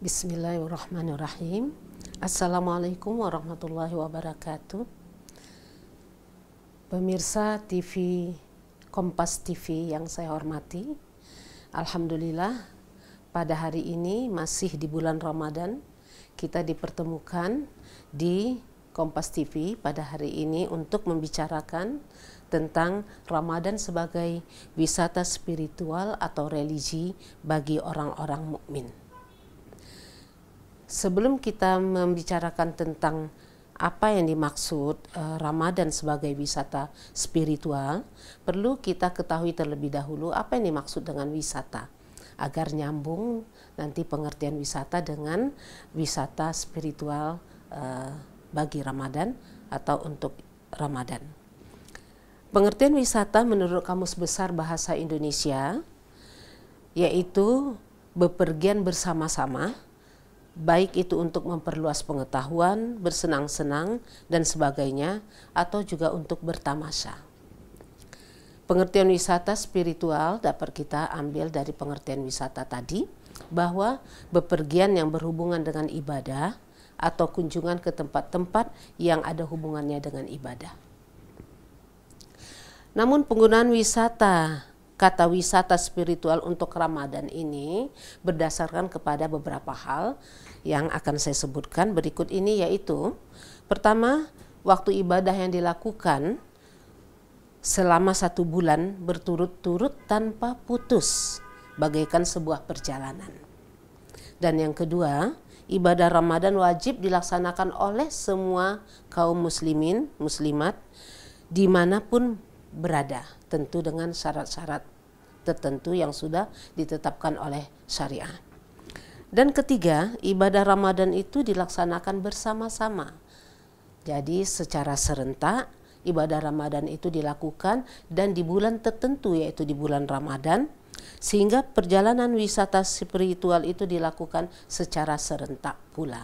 Bismillahirrahmanirrahim. Assalamualaikum warahmatullahi wabarakatuh. Pemirsa TV Kompas TV yang saya hormati, alhamdulillah pada hari ini masih di bulan Ramadan kita dipertemukan di Kompas TV pada hari ini untuk membicarakan tentang Ramadan sebagai wisata spiritual atau religi bagi orang-orang mukmin. Sebelum kita membicarakan tentang apa yang dimaksud Ramadan sebagai wisata spiritual, perlu kita ketahui terlebih dahulu apa yang dimaksud dengan wisata, agar nyambung nanti pengertian wisata dengan wisata spiritual bagi Ramadan atau untuk Ramadan. Pengertian wisata menurut Kamus Besar Bahasa Indonesia yaitu bepergian bersama-sama, baik itu untuk memperluas pengetahuan, bersenang-senang, dan sebagainya, atau juga untuk bertamasya. Pengertian wisata spiritual dapat kita ambil dari pengertian wisata tadi, bahwa bepergian yang berhubungan dengan ibadah atau kunjungan ke tempat-tempat yang ada hubungannya dengan ibadah. Namun penggunaan kata wisata spiritual untuk Ramadan ini berdasarkan kepada beberapa hal yang akan saya sebutkan berikut ini, yaitu pertama, waktu ibadah yang dilakukan selama 1 bulan berturut-turut tanpa putus bagaikan sebuah perjalanan. Dan yang kedua, ibadah Ramadan wajib dilaksanakan oleh semua kaum muslimin, muslimat dimanapun berada, tentu dengan syarat-syarat tertentu yang sudah ditetapkan oleh syariah. Dan ketiga, ibadah Ramadan itu dilaksanakan bersama-sama. Jadi secara serentak ibadah Ramadan itu dilakukan dan di bulan tertentu, yaitu di bulan Ramadan, sehingga perjalanan wisata spiritual itu dilakukan secara serentak pula.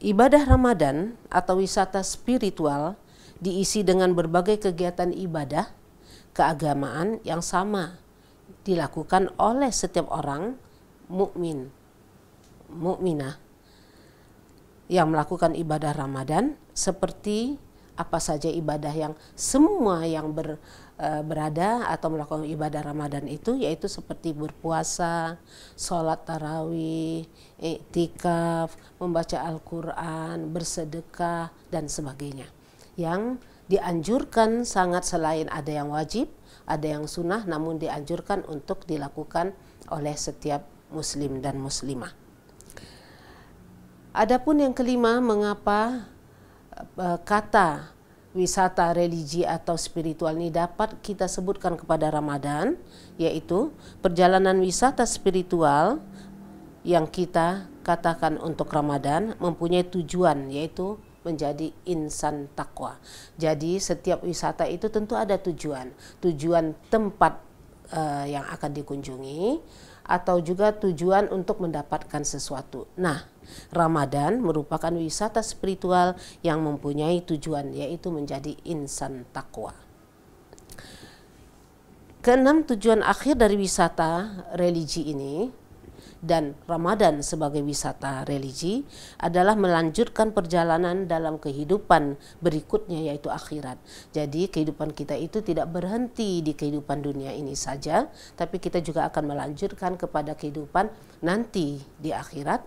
Ibadah Ramadan atau wisata spiritual diisi dengan berbagai kegiatan ibadah keagamaan yang sama dilakukan oleh setiap orang mukminah yang melakukan ibadah Ramadan, seperti apa saja ibadah yang semua yang berada atau melakukan ibadah Ramadan itu, yaitu seperti berpuasa, sholat tarawih, iktikaf, membaca Al-Quran, bersedekah, dan sebagainya. Yang dianjurkan sangat, selain ada yang wajib, ada yang sunnah, namun dianjurkan untuk dilakukan oleh setiap muslim dan muslimah. Adapun yang kelima, mengapa kata wisata religi atau spiritual ini dapat kita sebutkan kepada Ramadan, yaitu perjalanan wisata spiritual yang kita katakan untuk Ramadan mempunyai tujuan, yaitu menjadi insan takwa. Jadi setiap wisata itu tentu ada tujuan tempat yang akan dikunjungi, atau juga tujuan untuk mendapatkan sesuatu. Nah, Ramadan merupakan wisata spiritual yang mempunyai tujuan, yaitu menjadi insan takwa. Keenam, tujuan akhir dari wisata religi ini dan Ramadan sebagai wisata religi adalah melanjutkan perjalanan dalam kehidupan berikutnya, yaitu akhirat. Jadi kehidupan kita itu tidak berhenti di kehidupan dunia ini saja, tapi kita juga akan melanjutkan kepada kehidupan nanti di akhirat,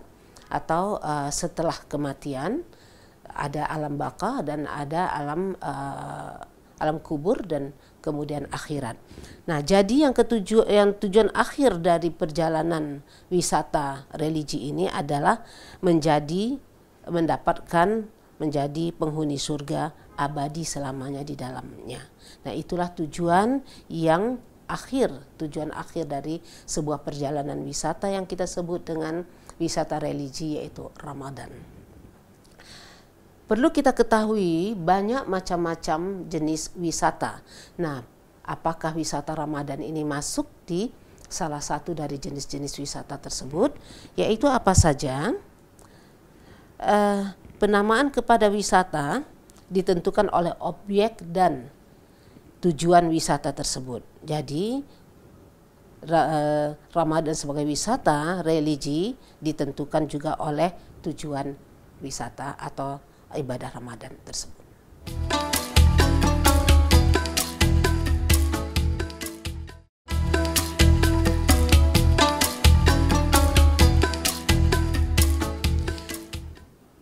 atau setelah kematian ada alam baka dan ada alam kubur dan kemudian akhirat. Nah, jadi yang tujuan akhir dari perjalanan wisata religi ini adalah menjadi penghuni surga abadi selamanya di dalamnya. Nah, itulah tujuan akhir dari sebuah perjalanan wisata yang kita sebut dengan wisata religi, yaitu Ramadan. Perlu kita ketahui banyak macam-macam jenis wisata. Nah, apakah wisata Ramadan ini masuk di salah satu dari jenis-jenis wisata tersebut? Yaitu apa saja? Penamaan kepada wisata ditentukan oleh objek dan tujuan wisata tersebut. Jadi Ramadan sebagai wisata religi ditentukan juga oleh tujuan wisata atau ibadah Ramadan tersebut.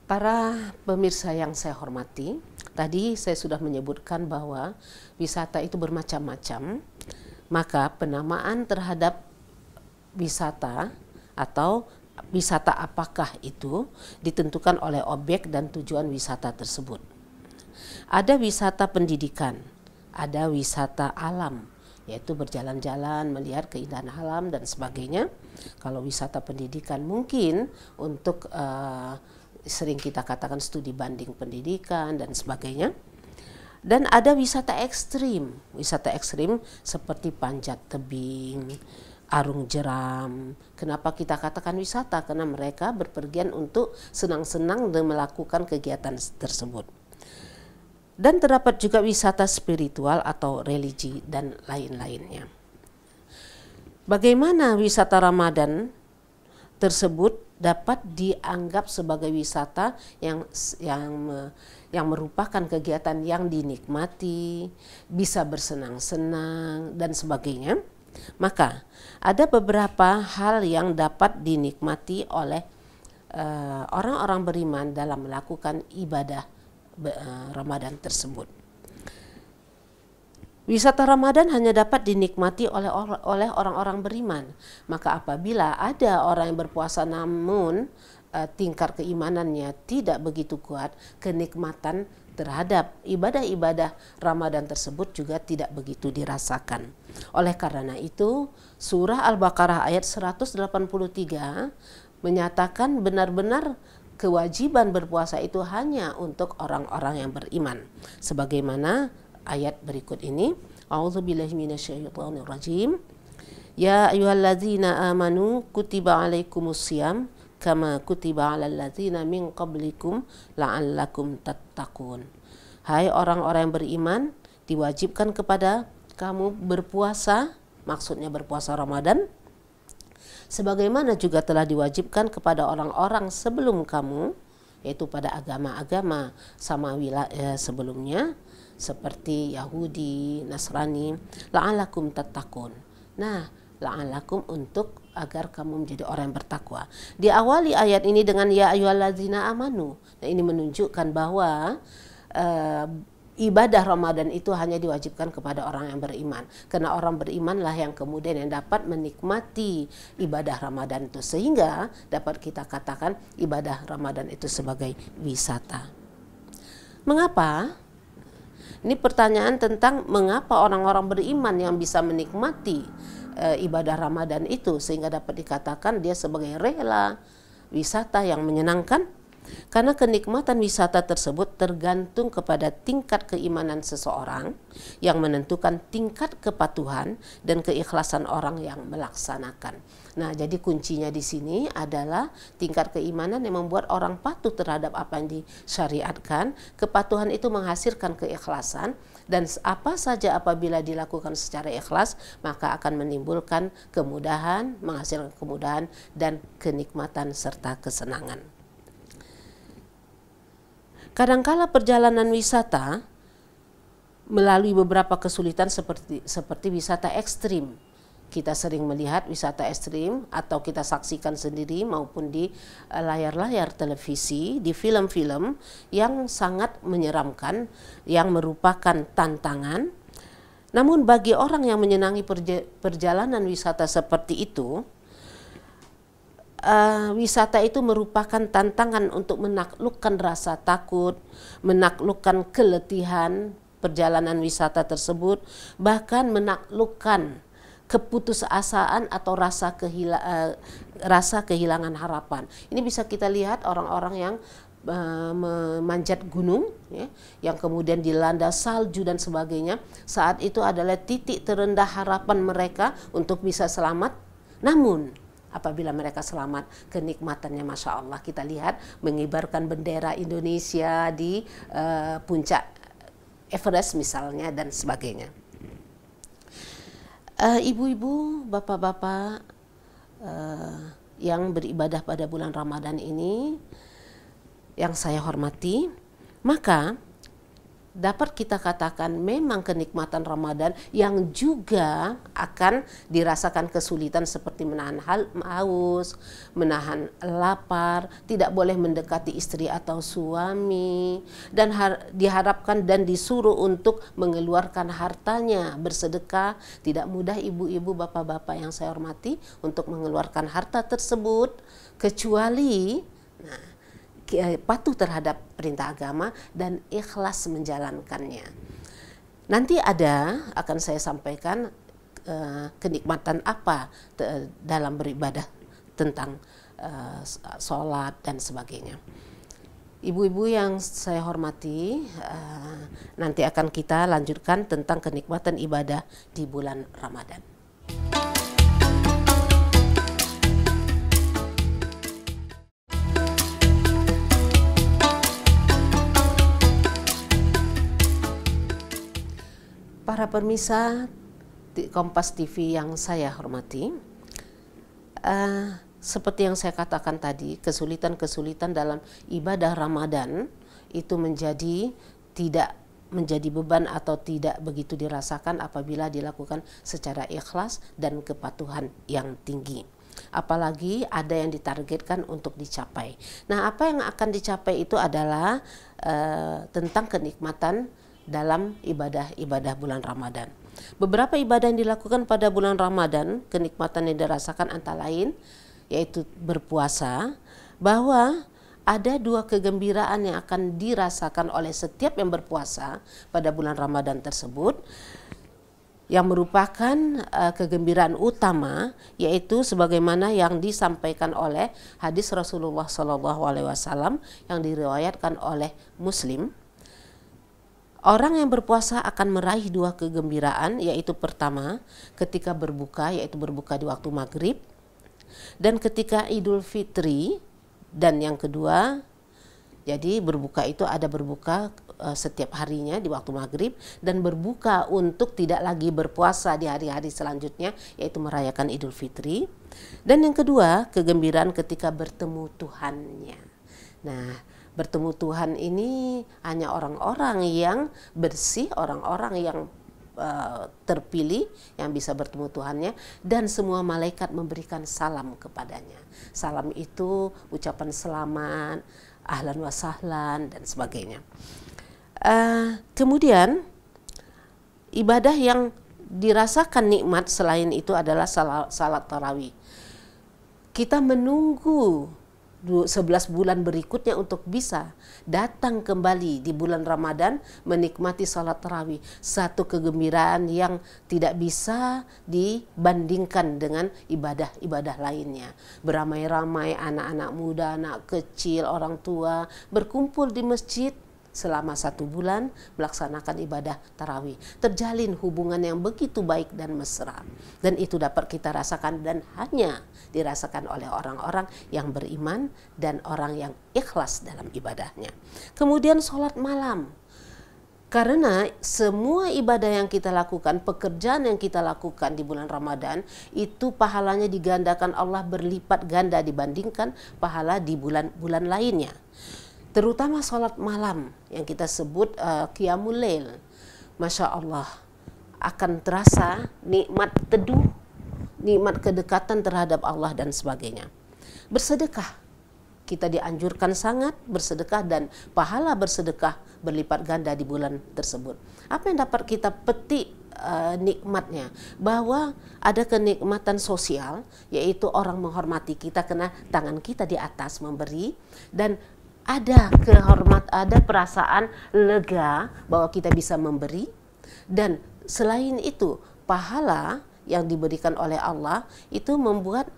Para pemirsa yang saya hormati, tadi saya sudah menyebutkan bahwa wisata itu bermacam-macam, maka penamaan terhadap wisata atau wisata apakah itu ditentukan oleh objek dan tujuan wisata tersebut. Ada wisata pendidikan, ada wisata alam, yaitu berjalan-jalan, melihat keindahan alam dan sebagainya. Kalau wisata pendidikan mungkin untuk sering kita katakan studi banding pendidikan dan sebagainya. Dan ada wisata ekstrim seperti panjat tebing, arung jeram. Kenapa kita katakan wisata? Karena mereka berpergian untuk senang-senang dan melakukan kegiatan tersebut. Dan terdapat juga wisata spiritual atau religi dan lain-lainnya. Bagaimana wisata Ramadan tersebut dapat dianggap sebagai wisata yang merupakan kegiatan yang dinikmati, bisa bersenang-senang dan sebagainya. Maka ada beberapa hal yang dapat dinikmati oleh orang-orang beriman dalam melakukan ibadah Ramadan tersebut. Wisata Ramadan hanya dapat dinikmati oleh orang-orang beriman. Maka apabila ada orang yang berpuasa namun tingkat keimanannya tidak begitu kuat, kenikmatan terhadap ibadah-ibadah Ramadan tersebut juga tidak begitu dirasakan. Oleh karena itu, surah Al-Baqarah ayat 183 menyatakan benar-benar kewajiban berpuasa itu hanya untuk orang-orang yang beriman. Sebagaimana ayat berikut ini, A'udzubillahi minasyaitonirrajim. Ya ayyuhalladzina amanu kutiba alaikumussyam kama kutiba alal ladzina min qablikum la'allakum tattaqun. Hai orang-orang yang beriman, diwajibkan kepada kamu berpuasa, maksudnya berpuasa Ramadan, sebagaimana juga telah diwajibkan kepada orang-orang sebelum kamu, yaitu pada agama-agama samawi sebelumnya, seperti Yahudi, Nasrani, la'alakum tattaqun. Nah, la'alakum untuk agar kamu menjadi orang yang bertakwa. Diawali ayat ini dengan ya ayyuhalladzina amanu. Nah, ini menunjukkan bahwa ibadah Ramadan itu hanya diwajibkan kepada orang yang beriman. Karena orang berimanlah yang kemudian yang dapat menikmati ibadah Ramadan itu, sehingga dapat kita katakan ibadah Ramadan itu sebagai wisata. Mengapa? Ini pertanyaan tentang mengapa orang-orang beriman yang bisa menikmati ibadah Ramadan itu sehingga dapat dikatakan dia sebagai rela wisata yang menyenangkan. Karena kenikmatan wisata tersebut tergantung kepada tingkat keimanan seseorang yang menentukan tingkat kepatuhan dan keikhlasan orang yang melaksanakan. Nah, jadi kuncinya di sini adalah tingkat keimanan yang membuat orang patuh terhadap apa yang disyariatkan. Kepatuhan itu menghasilkan keikhlasan, dan apa saja apabila dilakukan secara ikhlas maka akan menimbulkan kemudahan, menghasilkan kemudahan dan kenikmatan serta kesenangan. Kadangkala perjalanan wisata melalui beberapa kesulitan seperti wisata ekstrim. Kita sering melihat wisata ekstrim atau kita saksikan sendiri maupun di layar-layar televisi, di film-film yang sangat menyeramkan, yang merupakan tantangan. Namun bagi orang yang menyenangi perjalanan wisata seperti itu, wisata itu merupakan tantangan untuk menaklukkan rasa takut, menaklukkan keletihan perjalanan wisata tersebut, bahkan menaklukkan keputusasaan atau rasa kehilangan harapan. Ini bisa kita lihat orang-orang yang memanjat gunung, ya, yang kemudian dilanda salju dan sebagainya. Saat itu adalah titik terendah harapan mereka untuk bisa selamat. Namun apabila mereka selamat, kenikmatannya Masya Allah. Kita lihat mengibarkan bendera Indonesia di puncak Everest misalnya dan sebagainya. Ibu-ibu, bapak-bapak yang beribadah pada bulan Ramadan ini yang saya hormati, maka dapat kita katakan memang kenikmatan Ramadan yang juga akan dirasakan kesulitan seperti menahan haus, menahan lapar, tidak boleh mendekati istri atau suami, dan diharapkan dan disuruh untuk mengeluarkan hartanya, bersedekah. Tidak mudah ibu-ibu, bapak-bapak yang saya hormati untuk mengeluarkan harta tersebut, kecuali patuh terhadap perintah agama dan ikhlas menjalankannya. Nanti akan saya sampaikan kenikmatan apa dalam beribadah tentang sholat dan sebagainya. Ibu-ibu yang saya hormati, nanti akan kita lanjutkan tentang kenikmatan ibadah di bulan Ramadan. Para pemirsa Kompas TV yang saya hormati, seperti yang saya katakan tadi, kesulitan-kesulitan dalam ibadah Ramadan itu tidak menjadi beban atau tidak begitu dirasakan apabila dilakukan secara ikhlas dan kepatuhan yang tinggi. Apalagi ada yang ditargetkan untuk dicapai. Nah, apa yang akan dicapai itu adalah tentang kenikmatan dalam ibadah bulan Ramadan. Beberapa ibadah yang dilakukan pada bulan Ramadan, kenikmatan yang dirasakan antara lain yaitu berpuasa, bahwa ada 2 kegembiraan yang akan dirasakan oleh setiap yang berpuasa pada bulan Ramadan tersebut, yang merupakan kegembiraan utama, yaitu sebagaimana yang disampaikan oleh hadis Rasulullah SAW yang diriwayatkan oleh Muslim. Orang yang berpuasa akan meraih 2 kegembiraan, yaitu pertama ketika berbuka, yaitu berbuka di waktu maghrib, dan ketika Idul Fitri, dan yang kedua, jadi berbuka itu ada berbuka setiap harinya di waktu maghrib, dan berbuka untuk tidak lagi berpuasa di hari-hari selanjutnya, yaitu merayakan Idul Fitri. Dan yang kedua, kegembiraan ketika bertemu Tuhannya. Nah, bertemu Tuhan ini hanya orang-orang yang bersih, orang-orang yang terpilih yang bisa bertemu Tuhannya, dan semua malaikat memberikan salam kepadanya. Salam itu ucapan selamat, ahlan wa sahlan dan sebagainya. Kemudian ibadah yang dirasakan nikmat selain itu adalah salat tarawih. Kita menunggu 11 bulan berikutnya untuk bisa datang kembali di bulan Ramadan menikmati salat tarawih, satu kegembiraan yang tidak bisa dibandingkan dengan ibadah-ibadah lainnya. Beramai-ramai anak-anak muda, anak kecil, orang tua berkumpul di masjid selama 1 bulan melaksanakan ibadah tarawih. Terjalin hubungan yang begitu baik dan mesra, dan itu dapat kita rasakan dan hanya dirasakan oleh orang-orang yang beriman dan orang yang ikhlas dalam ibadahnya. Kemudian sholat malam, karena semua ibadah yang kita lakukan, pekerjaan yang kita lakukan di bulan Ramadan, itu pahalanya digandakan Allah berlipat ganda dibandingkan pahala di bulan-bulan lainnya. Terutama sholat malam yang kita sebut qiyamul lail. Masya Allah, akan terasa nikmat teduh, nikmat kedekatan terhadap Allah dan sebagainya. Bersedekah, kita dianjurkan sangat bersedekah, dan pahala bersedekah berlipat ganda di bulan tersebut. Apa yang dapat kita petik nikmatnya? Bahwa ada kenikmatan sosial, yaitu orang menghormati kita karena tangan kita di atas memberi, dan ada perasaan lega bahwa kita bisa memberi. Dan selain itu, pahala yang diberikan oleh Allah itu membuat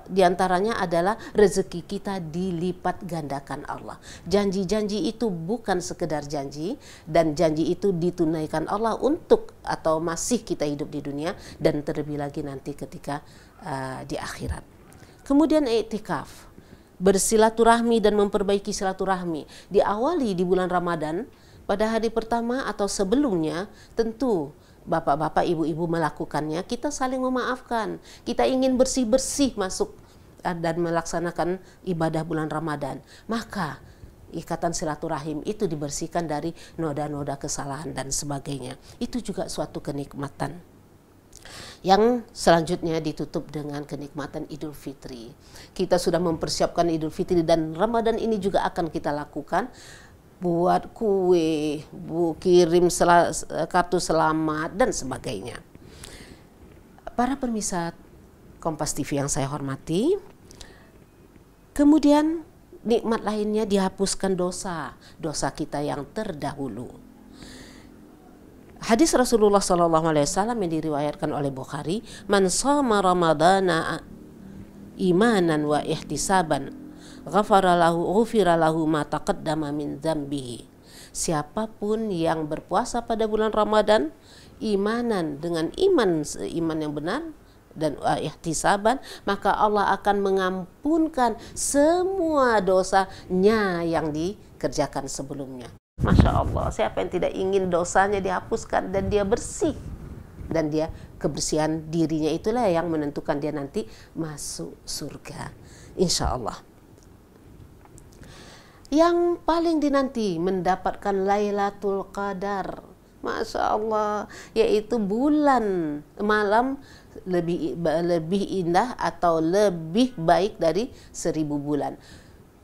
diantaranya adalah rezeki kita dilipat gandakan Allah. Janji-janji itu bukan sekedar janji, dan janji itu ditunaikan Allah untuk atau masih kita hidup di dunia, dan terlebih lagi nanti ketika di akhirat. Kemudian i'tikaf, bersilaturahmi dan memperbaiki silaturahmi. Diawali di bulan Ramadan, pada hari pertama atau sebelumnya tentu bapak-bapak, ibu-ibu melakukannya, kita saling memaafkan. Kita ingin bersih-bersih masuk dan melaksanakan ibadah bulan Ramadan. Maka ikatan silaturahim itu dibersihkan dari noda-noda kesalahan dan sebagainya. Itu juga suatu kenikmatan. Yang selanjutnya ditutup dengan kenikmatan Idul Fitri. Kita sudah mempersiapkan Idul Fitri dan Ramadan ini juga akan kita lakukan. Buat kue, kirim kartu selamat dan sebagainya. Para pemirsa Kompas TV yang saya hormati, kemudian nikmat lainnya dihapuskan dosa kita yang terdahulu. Hadis Rasulullah SAW yang diriwayatkan oleh Bukhari, "Man shoma Ramadana imanan wa ihtisaban ghufira lahu ma taqaddama min dzambihi." Siapapun yang berpuasa pada bulan Ramadan imanan dengan iman yang benar dan ihtisaban, maka Allah akan mengampunkan semua dosanya yang dikerjakan sebelumnya. Masya Allah, siapa yang tidak ingin dosanya dihapuskan dan dia bersih, dan dia kebersihan dirinya itulah yang menentukan dia nanti masuk surga, insya Allah. Yang paling dinanti mendapatkan Lailatul Qadar, Masya Allah, yaitu bulan malam lebih indah atau lebih baik dari 1000 bulan.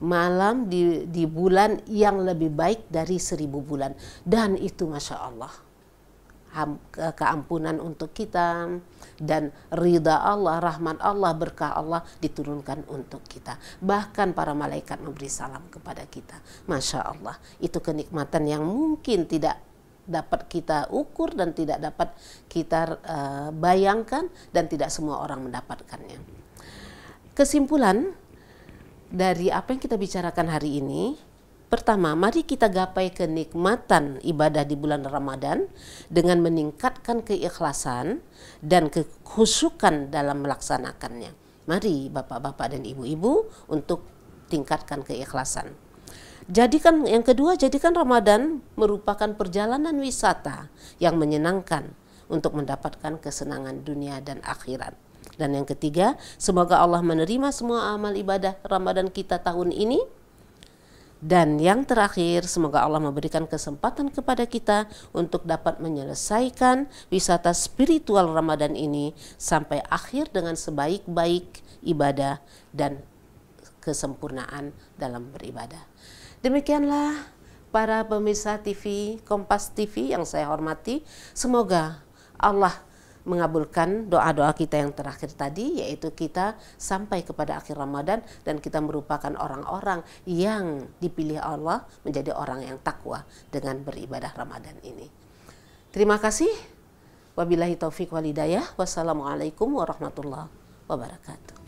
Malam di bulan yang lebih baik dari 1000 bulan. Dan itu Masya Allah, keampunan untuk kita dan ridha Allah, rahmat Allah, berkah Allah diturunkan untuk kita. Bahkan para malaikat memberi salam kepada kita. Masya Allah, itu kenikmatan yang mungkin tidak dapat kita ukur dan tidak dapat kita bayangkan, dan tidak semua orang mendapatkannya. Kesimpulan dari apa yang kita bicarakan hari ini, pertama, mari kita gapai kenikmatan ibadah di bulan Ramadan dengan meningkatkan keikhlasan dan kekhusyukan dalam melaksanakannya. Mari bapak-bapak dan ibu-ibu untuk tingkatkan keikhlasan. Yang kedua, jadikan Ramadan merupakan perjalanan wisata yang menyenangkan untuk mendapatkan kesenangan dunia dan akhirat. Dan yang ketiga, semoga Allah menerima semua amal ibadah Ramadan kita tahun ini. Dan yang terakhir, semoga Allah memberikan kesempatan kepada kita untuk dapat menyelesaikan wisata spiritual Ramadan ini sampai akhir dengan sebaik-baik ibadah dan kesempurnaan dalam beribadah. Demikianlah para pemirsa TV, Kompas TV yang saya hormati. Semoga Allah mengabulkan doa-doa kita yang terakhir tadi, yaitu kita sampai kepada akhir Ramadan dan kita merupakan orang-orang yang dipilih Allah menjadi orang yang takwa dengan beribadah Ramadan ini. Terima kasih. Wabillahi taufik wal hidayah. Wassalamualaikum warahmatullahi wabarakatuh.